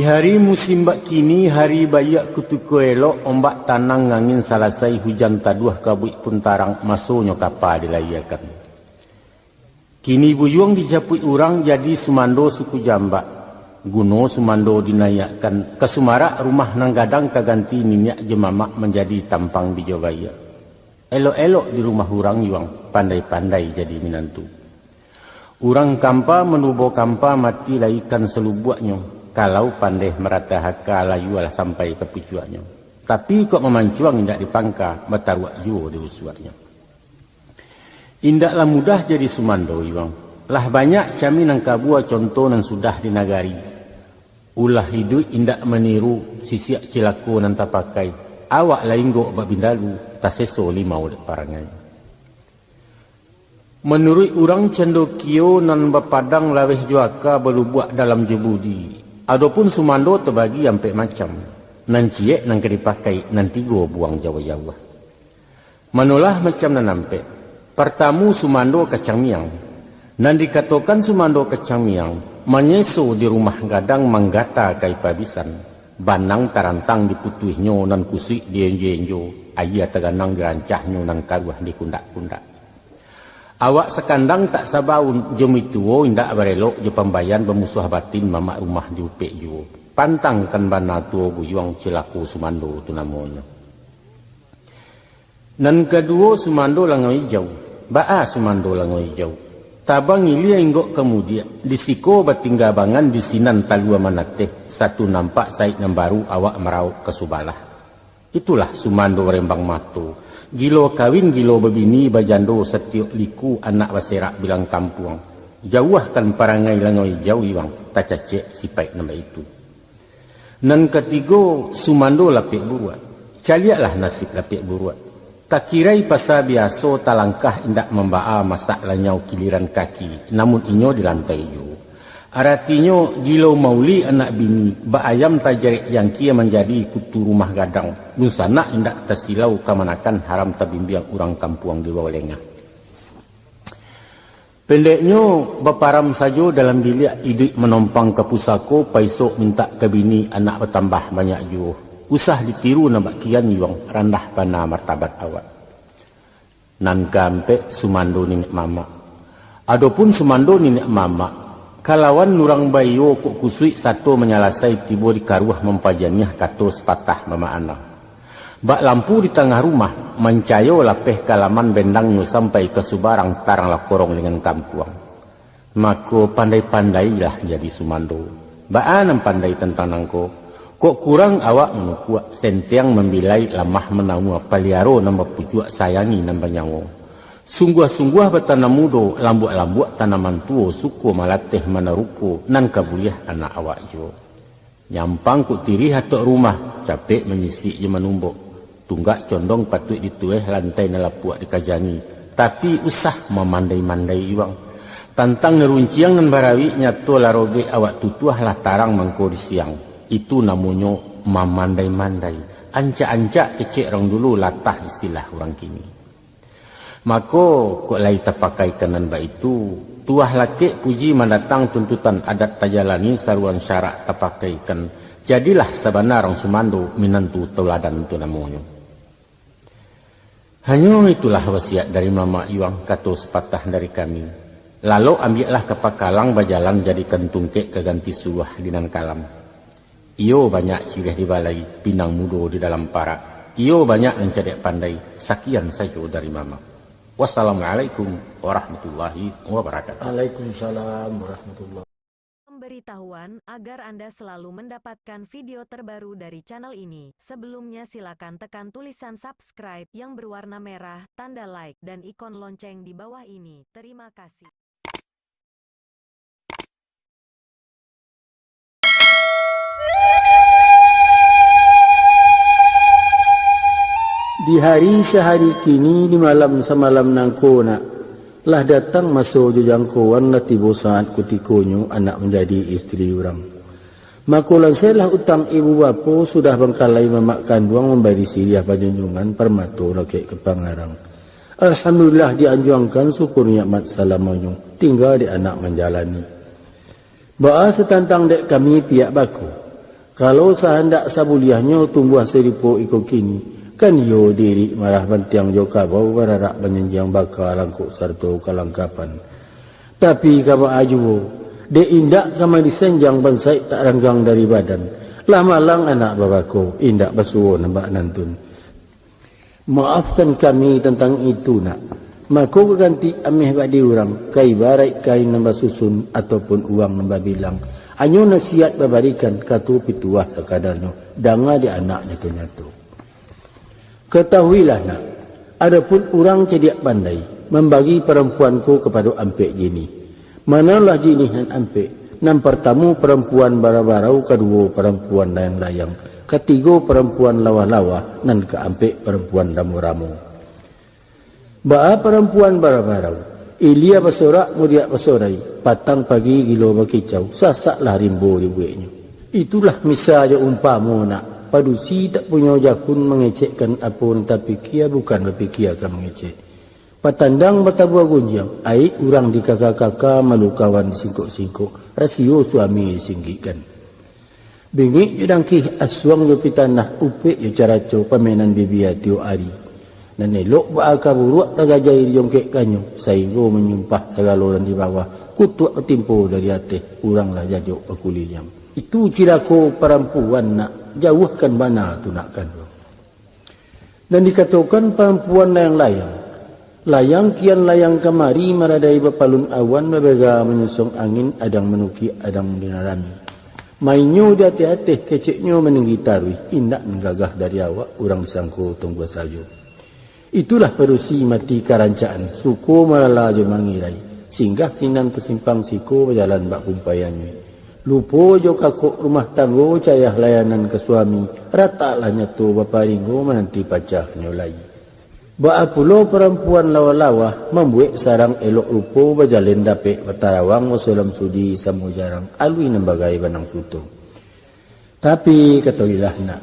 Di hari musim bak kini, hari bayak kutuku elok, ombak tanang ngangin salasai, hujan taduh kabut pun tarang, masuknya kapal dilayakan. Kini buyung dijapui orang jadi sumando suku jambak. Guno sumando dinayakkan, kesumara rumah nang gadang kaganti minyak jemamak menjadi tampang di Jawaya. Elok-elok di rumah orang yuang, pandai-pandai jadi minantu. Orang kampa menubo kampa mati laikan selubuaknya. Kalau pandai merata haka layu lah sampai ke pucuaknya. Tapi kok memancuang indak dipangka, bataruak juo di usuaknya. Indaklah mudah jadi sumando iwang. Lah banyak kami nang kabua contoh nang sudah di nagari. Ulah hidup indak meniru sisiak cilaku nan tak pakai. Awak lainggo babindalu taseso limau parangai. Menurut orang cendokio nan bapadang laweh juaka belubuak dalam jebudi. Adapun sumando terbagi sampai macam. Nan ciek nan dipakai nan tigo buang jawa-jawa. Manulah macam nan nampe. Pertamu sumando kacang miang. Nan dikatakan sumando kacang miang. Menyeso di rumah gadang manggata kai pabisan. Banang tarantang diputuhnya nan kusik di enjo-enjo. Ayah teganang dirancahnya nan karuah di kundak-kundak. Awak sekandang tak sabaun jom itu indak berelok je pembayan bermusuh batin mamak rumah di upek ju. Pantang kan bana tuo buyuang cilaku sumando tu namanya. Nan kedua sumando langau hijau. Baa sumando langau hijau. Tabang ilia inggok kemudian disiko batinggabangan di sinan talua manateh. Satu nampak saik nan baru awak merau ke subalah. Itulah sumando rembang matu. Gilo kawin gilo bebini bajando setiok liku anak baserak bilang kampung. Jauhkan parangai langoi jauh iwang tak cacek sipai nama itu. Nan ketiga sumando lapik buruat. Caliaklah nasib lapik buruat. Tak kirai pasal biasa talangkah indak membaa masak lanyau kiliran kaki. Namun inyo di lantai ju. Artinya gilo mauli anak bini ba ayam tajarik yang kia menjadi kutu rumah gadang. Nusana indak tersilau kamanakan haram tabimbiang orang kampuang di bawah lengah. Pendeknya baparam saja dalam bilik idik menompang ke pusako paisok minta ke bini anak bertambah banyak juh. Usah ditiru nambak kian yuang randah pana martabat awak. Nan kampe sumando nenek mama. Adapun sumando nenek mama. Kalawan nurang bayo kok kusui satu menyalasai tibo di karuah mempajaniah kato sepatah mama anak. Bak lampu di tengah rumah mencayo lapeh kalaman bendangnya sampai ke subarang tarang lakorong dengan kampuang. Maka pandai-pandailah jadi sumando. Baan pandai tentang nangko. Kok kurang awak menukua sentiang membilai lamah menamu paliaro nambah pujuak sayangi nambah nyawo. Sungguh-sungguh bertanam mudo, lambuk-lambuk tanaman tuo, suku malateh menaruku, nan kabuliah anak awak jo. Nyampang ku tiri hatok rumah, capek menyisik je menumbuk. Tunggak condong patut ditueh lantai nalapuak dikajani. Tapi usah memandai-mandai iwang. Tantang nerunciang nan barawi nyato laroge awak tutuah lah tarang mangko di siang. Itu namanya memandai-mandai. Ancak-ancak kecek orang dulu latah istilah orang kini. Maka kok lai terpakai kanan ba itu tuah laki puji mendatang tuntutan adat tajalani saruan syarak terpakai kan jadilah sebenar orang sumando minantu tauladan tu namanya. Hanya itulah wasiat dari mama iwang kato sepatah dari kami. Lalu ambillah kepakalang bajalan jadi kentungkek keganti suah dinan kalam. Iyo banyak sirih di balai pinang mudo di dalam parak. Iyo banyak mencadek pandai. Sekian saja dari mama. Wassalamualaikum warahmatullahi wabarakatuh. Waalaikumsalam warahmatullahi. Pemberitahuan agar Anda selalu mendapatkan video terbaru dari channel ini. Sebelumnya silakan tekan tulisan subscribe yang berwarna merah, tanda like, dan ikon lonceng di bawah ini. Terima kasih. Di hari sehari kini di malam semalam nangkona lah datang masuk jujangkuan lah tiba saat kutikonyo anak menjadi istri orang. Makulan selah utang ibu bapa sudah bengkalai mamak kandung memberi siriah panjunjungan permato laki kepangarang. Alhamdulillah dianjungkan syukur nikmat salamanyo tinggal di anak menjalani. Ba'a setantang dek kami pihak baku. Kalau sahandak sabuliahnya tumbuh seripo iko kini, kan yo diri marah bantiang jo kabau bararak menyenjang bakal langkuk sarto kalangkapan. Tapi kama ajuwo, de indak kama disenjang bansai tak ranggang dari badan. Lah malang anak babako, indak basuwo nambak nantun. Maafkan kami tentang itu nak. Mako ganti ameh badi orang, kai barai kain nambah susun ataupun uang nambah bilang. Anyo nasihat babarikan katu pituah sakadarnya, danga di anak nyatu-nyatu. Ketahuilah nak, adapun orang cediak pandai membagi perempuanku kepada ampek jini. Manalah jini dan ampek, nan pertama perempuan bara-barau, kedua perempuan layang-layang, ketiga perempuan lawa-lawa, nan keampek perempuan ramu-ramu. Ba'a perempuan bara-barau, ilia basorak mudiak basorai, patang pagi gilo bakicau, sasaklah rimbo di bueknya. Itulah misalnya umpamu nak. Padusi tak punya jakun mengecekkan apun tapi kia bukan berpikir akan mengecek. Patandang batabuah gunjang, aik urang di kakak-kakak malu kawan disingkuk-singkuk, rasio suami disinggikan. Bingik judangkih aswang jopi tanah upik yo caraco pamenan bibia tio ari. Dan elok baaka buruak tagajai jongkek kanyo, saigo menyumpah segaloran di bawah, kutuak ketimpo dari atas, uranglah jajok pakulilyam. Itu cilako perempuan nak. Jauhkan mana tu nakkan. Dan dikatakan perempuan layang-layang. Layang kian layang kemari meradai bapalun awan mebega menyusung angin adang menuki adang dinarami. Mainyo di hati-hati keceknya meninggi tarwih indak menggagah dari awak orang disangko tunggu sajo. Itulah perusi mati karancaan suku malala jo mangirai singgah sinan tersimpang siku berjalan bak kumpayannya. Lupo jo kakuk rumah tanggo cayah layanan ke suami rata lah nyatu bapa ringgo menanti pacah nyolai. Ba'a pulo perempuan lawa-lawa membuat sarang elok lupo berjalin dapik batarawang wasolam sudi samu jarang alui nembagai banang suto. Tapi katawilah nak,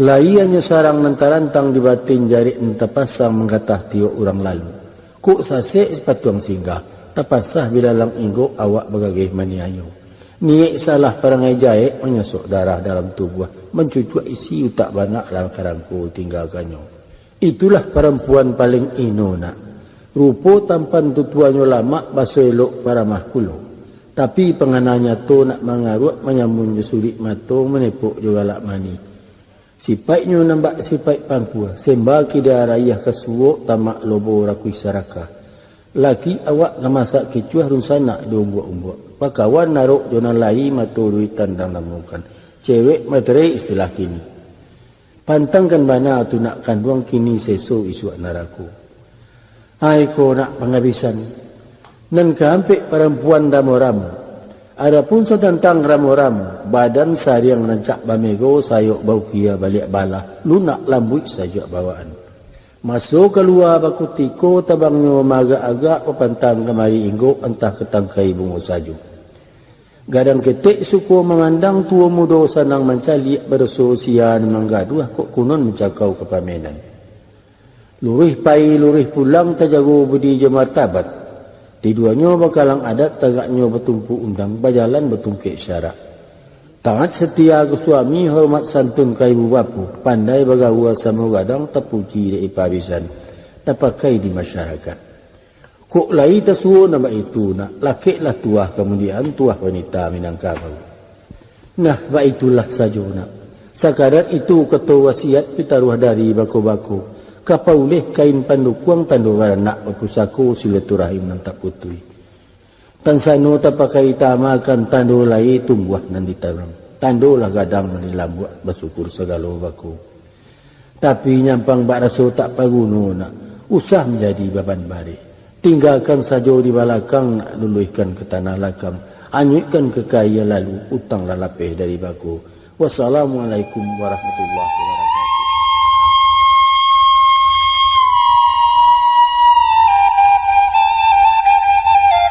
lai hanya sarang nantarantang di batin jari entapasang menggatah tiok orang lalu. Kuk sasek sepatuang singgah, tapasah bila lang inggo awak bagagih maniayo. Niat salah perangai jaik menyesok darah dalam tubuh, mencucuk isi utak banak dalam karangku tinggalkannya. Itulah perempuan paling ino nak. Rupo tampan tutuannya lama baso elok para mahkulo. Tapi pengananya to nak mengarut menyamun sulit mato menepuk juga lak mani. Sipaiknya nambak sipaik pangkua, sembaki darah rayah kesuok tamak lobo rakui saraka. Laki awak ngamasak kicuah runsana di umbuk-umbuk. Pakawan naruk jonan lai matu duitan dan namukan. Cewek materai istilah kini. Pantangkan mana tu nak kanduang kini seso isu naraku. Hai ko nak penghabisan. Nan kehampik perempuan ramu-ramu. Adapun setentang ramu-ramu. Badan sariang nancak bamego sayok bau kia balik bala. Lunak lambut saja bawaan. Masuk keluar baku tiko tabangnya maga-agak pepantang kemari inggo entah ketangkai bungo saju. Gadang ketik suku memandang tua muda sanang mencali bersosian menggaduh kok kunon mencakau kepamenan. Lurih pai lurih pulang tajago budi jemartabat. Tiduanya bakalang adat tagaknya bertumpu undang bajalan bertungkik syarak. Taat setia ke suami hormat santun ke ibu bapu. Pandai bagawa sama gadang terpuji dari pabisan. Terpakai di masyarakat. Kok lai tersuo nama itu nak. Lakiklah tuah kemudian tuah wanita Minangkabau. Nah, bak itulah saja nak. Sekadar itu ketua wasiat pitaruh dari bako-bako. Kapauleh kain pandukuang tandu baranak berpusako silaturahim nang tak putui. Tansano tapakai tamakan tando lai tumbuh nan ditarang. Tando lah gadang nan dilambuak bersyukur segala baku. Tapi nyampang bak raso tak paguno nak. Usah menjadi beban bari. Tinggalkan saja di balakang nak luluhkan ke tanah lakang. Anyutkan kekaya lalu utang lalapeh dari baku. Wassalamualaikum warahmatullahi wabarakatuh.